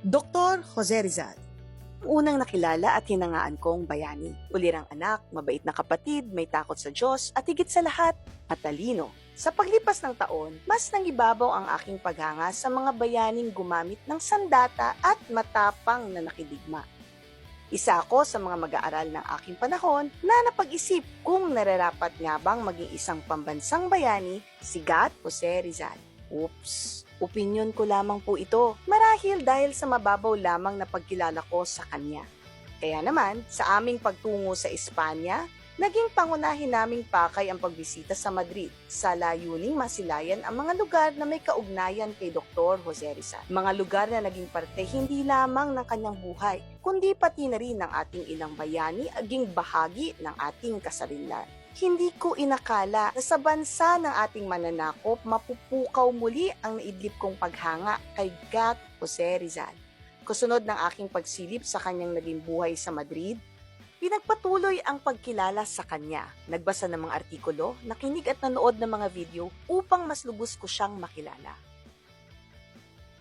Dr. Jose Rizal, unang nakilala at hinangaan kong bayani. Ulirang anak, mabait na kapatid, may takot sa Diyos at higit sa lahat, matalino. Sa paglipas ng taon, mas nangibabaw ang aking paghanga sa mga bayaning gumamit ng sandata at matapang na nakidigma. Isa ako sa mga mag-aaral ng aking panahon na napag-isip kung nararapat nga bang maging isang pambansang bayani si Gat Jose Rizal. Oops! Opinyon ko lamang po ito, marahil dahil sa mababaw lamang na pagkilala ko sa kanya. Kaya naman, sa aming pagtungo sa Espanya, naging pangunahin naming pakay ang pagbisita sa Madrid sa layuning masilayan ang mga lugar na may kaugnayan kay Dr. Jose Rizal. Mga lugar na naging parte hindi lamang ng kanyang buhay, kundi pati na rin ng ating ilang bayani aging bahagi ng ating kasarinlan. Hindi ko inakala na sa bansa ng ating mananakop mapupukaw muli ang naidlip kong paghanga kay Gat Jose Rizal. Kasunod ng aking pagsilip sa kanyang naging buhay sa Madrid, pinagpatuloy ang pagkilala sa kanya. Nagbasa ng mga artikulo, nakinig at nanood ng mga video upang mas lubos ko siyang makilala.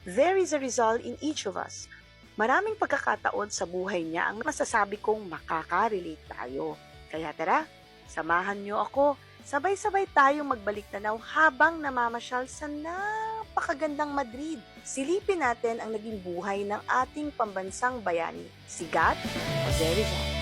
There is a Rizal in each of us. Maraming pagkakataon sa buhay niya ang masasabi kong makaka-relate tayo. Kaya tara, samahan niyo ako, sabay-sabay tayong magbalik tanaw habang namamasyal sa napakagandang Madrid. Silipin natin ang naging buhay ng ating pambansang bayani, si Gat Jose Rizal.